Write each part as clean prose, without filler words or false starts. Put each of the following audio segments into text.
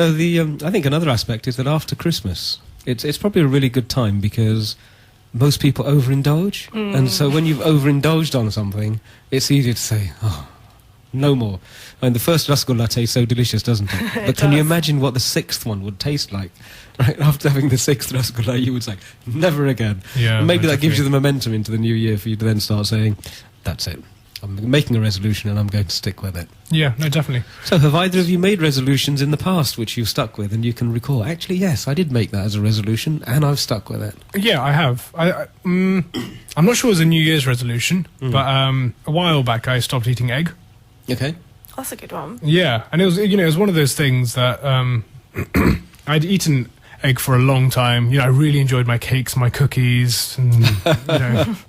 No, I think another aspect is that after Christmas, it's probably a really good time because most people overindulge. And so when you've overindulged on something, it's easier to say, oh, no more. And the first rasgulla tastes so delicious, doesn't it? But can you imagine what the sixth one would taste like? Right, after having the sixth rasgulla, you would say, never again. Yeah, and maybe that gives you the momentum into the new year for you to then start saying, that's it. I'm making a resolution and I'm going to stick with it. Yeah, no, definitely. So have either of you made resolutions in the past which you've stuck with and you can recall, actually, yes, I did make that as a resolution and I've stuck with it? Yeah, I have. I'm not sure it was a New Year's resolution, but a while back I stopped eating egg. Okay. That's a good one. Yeah, and it was, it was one of those things that I'd eaten egg for a long time. I really enjoyed my cakes, my cookies, and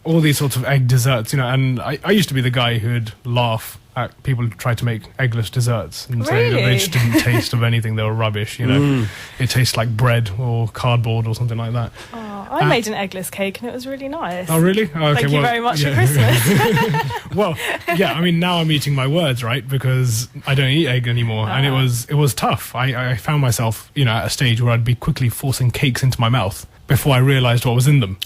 all these sorts of egg desserts. And I used to be the guy who'd laugh at people who tried to make eggless desserts and say that they just didn't taste of anything; they were rubbish. It tastes like bread or cardboard or something like that. Oh, I made an eggless cake and it was really nice. Oh, really? Oh, okay, Thank you very much for Christmas. Well, yeah. I mean, now I'm eating my words, right? Because I don't eat egg anymore, and it was tough. I found myself, at a stage where I'd be quickly forcing cakes into my mouth before I realised what was in them,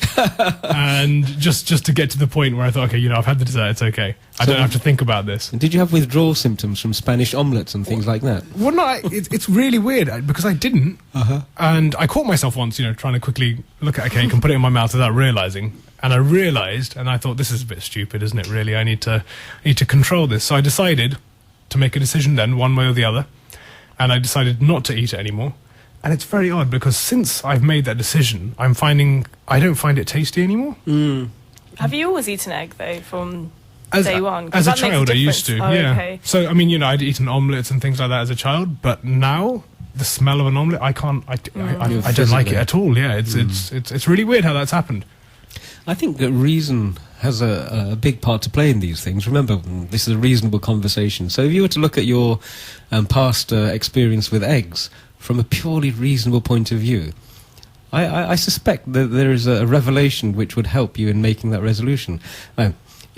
and just to get to the point where I thought, okay, I've had the dessert, it's okay. I don't have to think about this. Did you have withdrawal symptoms from Spanish omelettes and things like that? Well, no, it's really weird because I didn't, and I caught myself once, trying to quickly look at a cake and put it in my mouth without realising, and I realised, and I thought, this is a bit stupid, isn't it? Really, I need to control this. So I decided to make a decision then, one way or the other, and I decided not to eat it anymore. And it's very odd because since I've made that decision, I'm finding I don't find it tasty anymore. Have you always eaten egg, though, from day one? As a child, I used to, yeah. Okay. So, I mean, I'd eaten omelettes and things like that as a child, but now the smell of an omelette, I can't, I don't like it at all, yeah. It's really weird how that's happened. I think that reason has a big part to play in these things. Remember, this is a reasonable conversation. So if you were to look at your past experience with eggs from a purely reasonable point of view, I suspect that there is a revelation which would help you in making that resolution.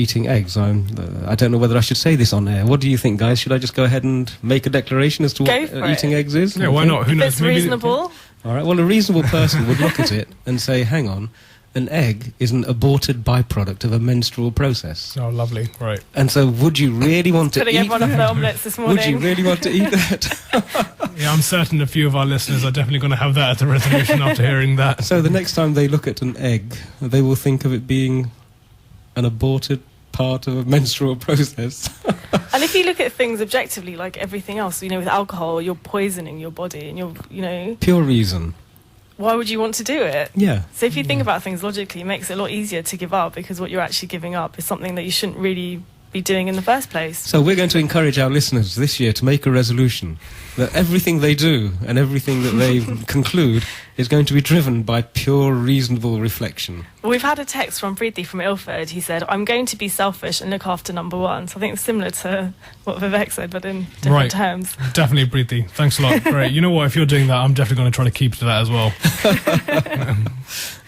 Eating eggs, I don't know whether I should say this on air. What do you think, guys? Should I just go ahead and make a declaration as to what eating eggs is? Yeah, why not? Who knows? It's reasonable. All right, well, a reasonable person would look at it and say, hang on, an egg is an aborted byproduct of a menstrual process. Oh, lovely, right. And so would you really want to eat that? Putting everyone off their omelettes this morning. Would you really want to eat that? Yeah, I'm certain a few of our listeners are definitely going to have that as a resolution after hearing that. So the next time they look at an egg, they will think of it being an aborted part of a menstrual process. And if you look at things objectively, like everything else, with alcohol, you're poisoning your body and Pure reason. Why would you want to do it? Yeah. So if you think about things logically, it makes it a lot easier to give up because what you're actually giving up is something that you shouldn't really be doing in the first place. So we're going to encourage our listeners this year to make a resolution that everything they do and everything that they conclude is going to be driven by pure reasonable reflection. Well, we've had a text from Preeti from Ilford. He said, I'm going to be selfish and look after number one. So I think it's similar to what Vivek said, but in different terms. Definitely, Preeti. Thanks a lot. Great. You know what? If you're doing that, I'm definitely going to try to keep to that as well.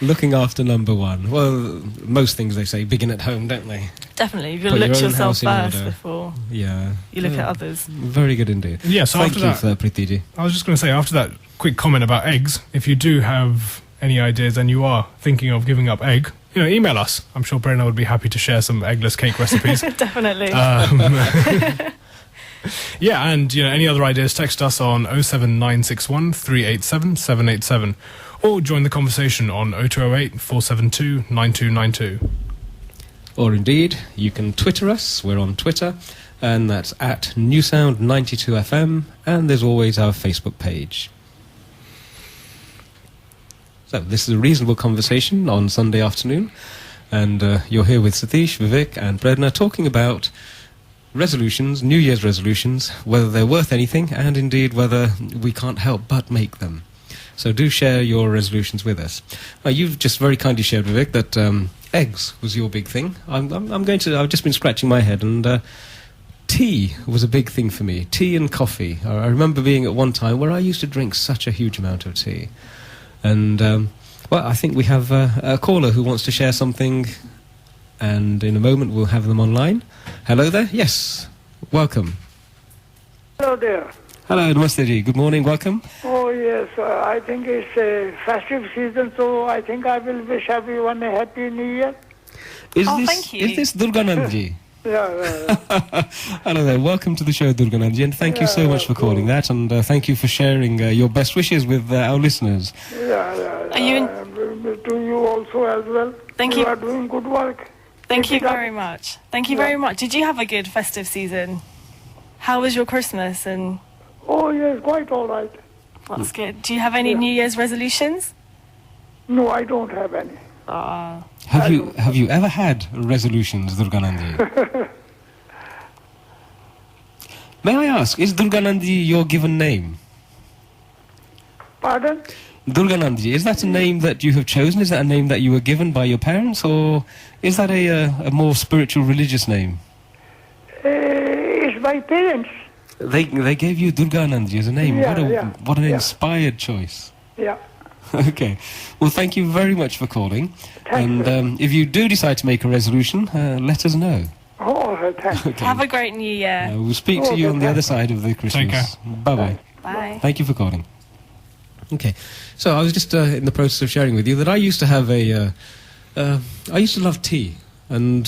Looking after number one. Well, most things they say begin at home, don't they? Definitely. You've got to look to yourself first before you look at others. Very good indeed. Yeah, so Thank after you that, for that, Preeti. I was just going to say, after that quick comment about eggs, if you do have any ideas and you are thinking of giving up egg, email us. I'm sure Prerna would be happy to share some eggless cake recipes. Definitely. Yeah, and any other ideas, text us on 07961 387 787 or join the conversation on 0208 472 9292. Or indeed, you can Twitter us. We're on Twitter, and that's at nusound92fm, and there's always our Facebook page. So this is a reasonable conversation on Sunday afternoon, and you're here with Satish, Vivek and Prerna talking about resolutions, New Year's resolutions, whether they're worth anything, and indeed whether we can't help but make them. So do share your resolutions with us. You've just very kindly shared, Vivek, that eggs was your big thing. I've just been scratching my head, and tea was a big thing for me. Tea and coffee. I remember being at one time where I used to drink such a huge amount of tea. And, well, I think we have a caller who wants to share something, and in a moment we'll have them online. Hello there? Yes. Welcome. Hello there. Hello, Namaste ji. Good morning, welcome. Oh, yes. I think it's a festive season, so I think I will wish everyone a happy New Year. Thank you. Is this Durganand ji? Yeah. Hello there, welcome to the show, Durganand ji, and thank you so much for calling that, and thank you for sharing your best wishes with our listeners. Yeah. Are you To you also as well. Thank You you. are doing good work. Thank you very much. Thank you very much. Did you have a good festive season? How was your Christmas? And Oh, yes, quite all right. that's good. Do you have any New Year's resolutions? No, I don't have any. Have you ever had resolutions, Durganand ji? May I ask, is Durganand ji your given name? Pardon? Durganand ji, is that a name that you have chosen? Is that a name that you were given by your parents, or is that a more spiritual, religious name? It's my parents. They gave you Durganand ji as a name. What an inspired choice. Yeah. Okay. Well, thank you very much for calling. Thank And if you do decide to make a resolution, let us know. Oh, thanks. Okay. Have a great New Year. We'll speak to you on the other side of the Christmas. care. Bye-bye. Bye. Thank you for calling. Okay. So I was just in the process of sharing with you that I used to have I used to love tea. And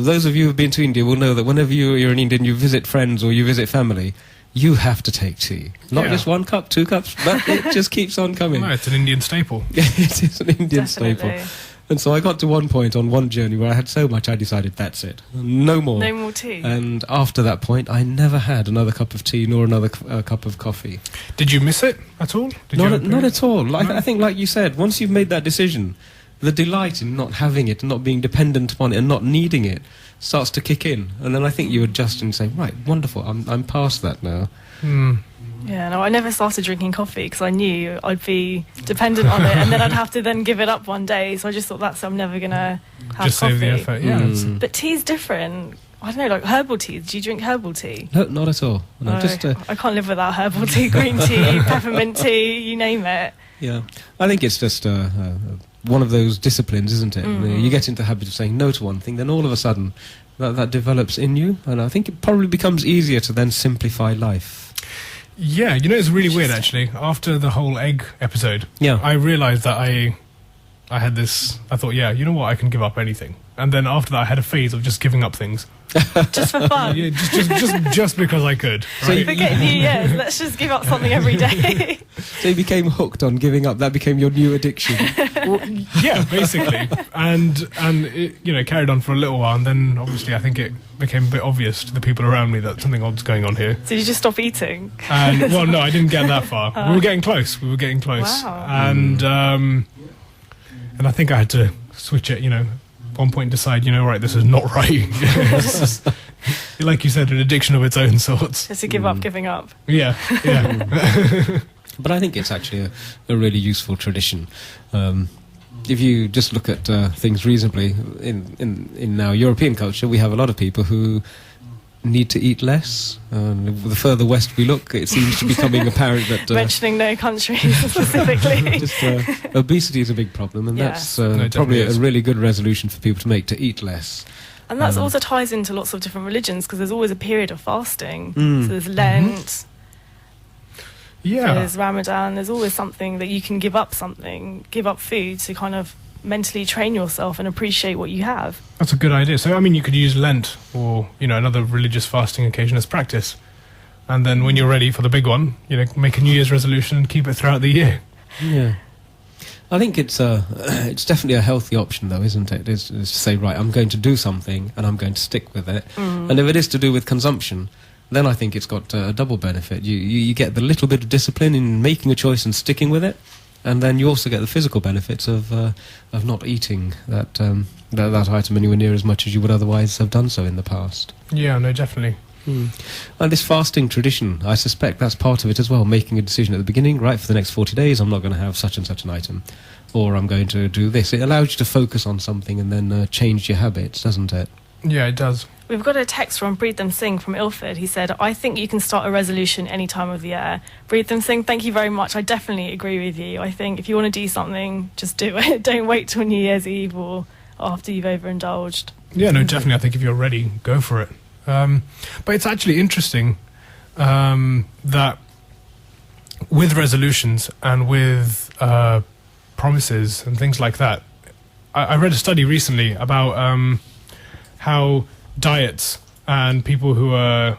those of you who've been to India will know that whenever you're in India and you visit friends or you visit family, you have to take tea. Not Yeah. just 1 cup, 2 cups, but it just keeps on coming. No, it's an Indian staple. It is an Indian staple. Definitely. And so I got to one point on one journey where I had so much I decided that's it. No more. No more tea. And after that point, I never had another cup of tea nor another cup of coffee. Did you miss it at all? Not at all. No? I think, like you said, once you've made that decision, the delight in not having it and not being dependent upon it and not needing it starts to kick in. And then I think you adjust and say, right, wonderful, I'm past that now. Yeah, no, I never started drinking coffee because I knew I'd be dependent on it, and then I'd have to then give it up one day. So I just thought I'm never gonna have Just coffee. save the effort. Yeah. But tea's different. I don't know, like herbal teas. Do you drink herbal tea? No, not at all. No, No, just I can't live without herbal tea, green tea, peppermint tea, you name it. yeah. I think it's just one of those disciplines, isn't it? You get into the habit of saying no to one thing, then all of a sudden that develops in you, and I think it probably becomes easier to then simplify life. Yeah, you know, it's really weird actually. After the whole egg episode, Yeah. I realised that I had this. I thought, yeah, you know what, I can give up anything. And then after that, I had a phase of just giving up things. Just for fun. Yeah, just because I could. So Right? Forget New Year's, let's just give up something every day. So you became hooked on giving up. That became your new addiction. Yeah, basically, and it, you know, carried on for a little while, and then obviously I think it became a bit obvious to the people around me that something odd's going on here. So you just stop eating? And well, no, I didn't get that far. We were getting close. Wow. And I think I had to switch it. You know, at one point decide, you know, right, this is not right. This is, like you said, an addiction of its own sorts. Just to give up giving up. Yeah. But I think it's actually a really useful tradition. If you just look at things reasonably, in our European culture, we have a lot of people who need to eat less. The further west we look, it seems to be becoming apparent that Mentioning no countries specifically. just, obesity is a big problem, and Yeah. that's No, it probably definitely a is. really good resolution for people to make, to eat less. And that also ties into lots of different religions because there's always a period of fasting. Mm. So there's Lent, Yeah. there's Ramadan, there's always something that you can give up food to kind of mentally train yourself and appreciate what you have. That's a good idea. So, I mean, you could use Lent or, you know, another religious fasting occasion as practice. And then when you're ready for the big one, you know, make a New Year's resolution and keep it throughout the year. Yeah. I think it's definitely a healthy option, though, isn't it? Is to say, right, I'm going to do something and I'm going to stick with it. And if it is to do with consumption, then I think it's got a double benefit. You get the little bit of discipline in making a choice and sticking with it, and then you also get the physical benefits of not eating that item anywhere near as much as you would otherwise have done so in the past. Yeah, no, definitely. And this fasting tradition, I suspect that's part of it as well, making a decision at the beginning, right, for the next 40 days I'm not going to have such and such an item, or I'm going to do this. It allows you to focus on something and then change your habits, doesn't it? Yeah, it does. We've got a text from Prerna Singh from Ilford. He said, I think you can start a resolution any time of the year. Prerna Singh, thank you very much. I definitely agree with you. I think if you want to do something, just do it. Don't wait till New Year's Eve or after you've overindulged. Yeah, no, definitely. I think if you're ready, go for it. But it's actually interesting that with resolutions and with promises and things like that. I read a study recently about how diets and people who are,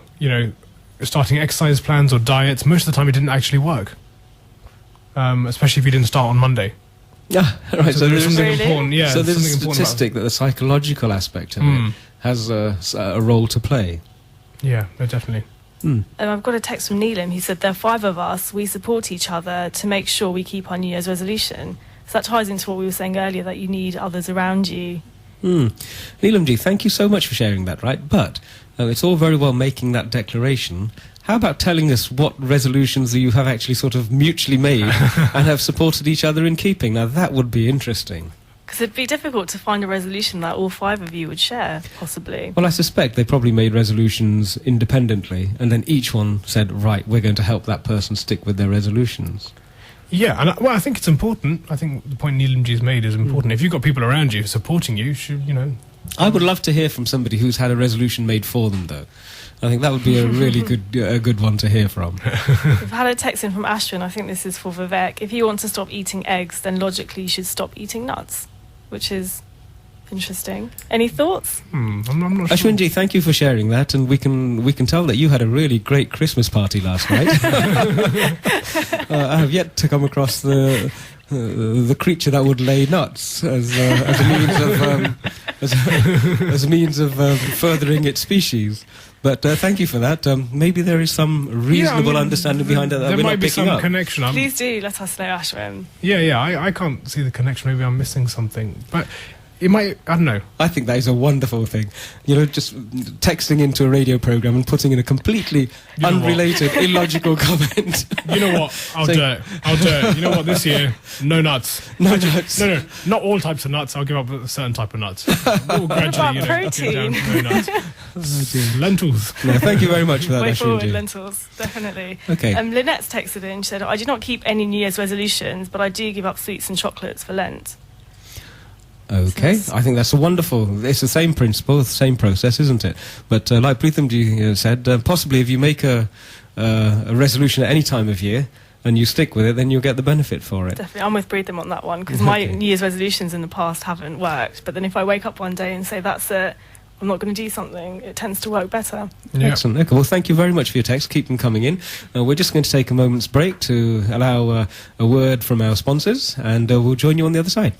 starting exercise plans or diets, most of the time it didn't actually work. Especially if you didn't start on Monday. Yeah, right. So there's something Really? important. Yeah, So there's a something important statistic that the psychological aspect of it has a role to play. Yeah, no, definitely. I've got a text from Neelam. He said, there are 5 of us. We support each other to make sure we keep our New Year's resolution. So that ties into what we were saying earlier, that you need others around you. Neelam ji, thank you so much for sharing that, right? But it's all very well making that declaration. How about telling us what resolutions you have actually sort of mutually made and have supported each other in keeping? Now, that would be interesting. Because it'd be difficult to find a resolution that all 5 of you would share, possibly. Well, I suspect they probably made resolutions independently, and then each one said, right, we're going to help that person stick with their resolutions. Yeah, and I think it's important. I think the point Neelamji's made is important. If you've got people around you supporting you, I would love to hear from somebody who's had a resolution made for them, though. I think that would be a really good one to hear from. We've had a text in from Ashwin. I think this is for Vivek. If you want to stop eating eggs, then logically you should stop eating nuts, which is interesting. Any thoughts? I'm not sure. Ashwinji, thank you for sharing that, and we can tell that you had a really great Christmas party last night. I have yet to come across the creature that would lay nuts as a means of furthering its species. But thank you for that. Maybe there is some reasonable understanding behind it that there we're might not be picking some up. connection. Please do let us know, Ashwin. Yeah, I can't see the connection. Maybe I'm missing something. But it might, I don't know. I think that is a wonderful thing. Just texting into a radio program and putting in a completely unrelated, illogical comment. You know what? I'll do it. You know what? This year, no nuts. No nuts. No, not all types of nuts. I'll give up a certain type of nuts. We'll gradually, What about protein? get down to no nuts. Lentils. No, thank you very much for that, Way forward, Ashwinji. lentils, definitely. Okay. Lynette's texted in. She said, I do not keep any New Year's resolutions, but I do give up sweets and chocolates for Lent. Okay, I think that's a wonderful. It's the same principle, the same process, isn't it? But like Preethamji said, possibly if you make a resolution at any time of year and you stick with it, then you'll get the benefit for it. Definitely, I'm with Preetham on that one, because my New Year's resolutions in the past haven't worked. But then if I wake up one day and say, that's it, I'm not going to do something, it tends to work better. Yeah. Excellent. Okay, well, thank you very much for your text. Keep them coming in. We're just going to take a moment's break to allow a word from our sponsors, and we'll join you on the other side.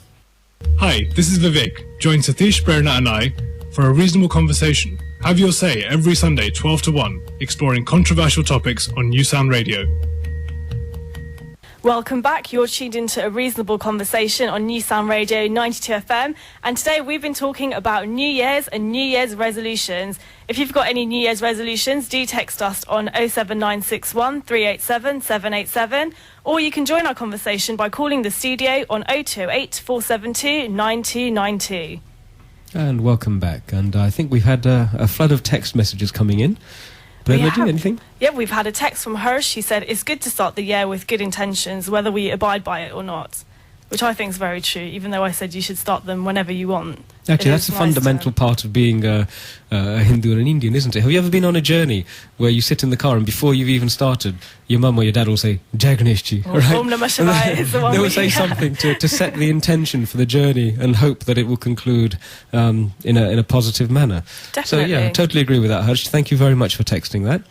Hi, this is Vivek. Join Satish, Prerna and I for a reasonable conversation. Have your say every Sunday, 12 to 1, exploring controversial topics on Nusound Radio. Welcome back. You're tuned into a reasonable conversation on New Sound Radio 92 FM. And today we've been talking about New Year's and New Year's resolutions. If you've got any New Year's resolutions, do text us on 07961 387 787. Or you can join our conversation by calling the studio on 0208 472 9292. And welcome back. And I think we've had a flood of text messages coming in. Prerna, anything? Yeah, we've had a text from Hirsch. He said, it's good to start the year with good intentions, whether we abide by it or not. Which I think is very true, even though I said you should start them whenever you want. Actually, that's a fundamental part of being a Hindu and an Indian, isn't it? Have you ever been on a journey where you sit in the car and before you've even started, your mum or your dad will say, Jai Ganesh Ji, Or Om Namah Shivaya is the one they will we- say something to set the intention for the journey and hope that it will conclude in a positive manner. Definitely. So, yeah, I totally agree with that, Harsh. Thank you very much for texting that.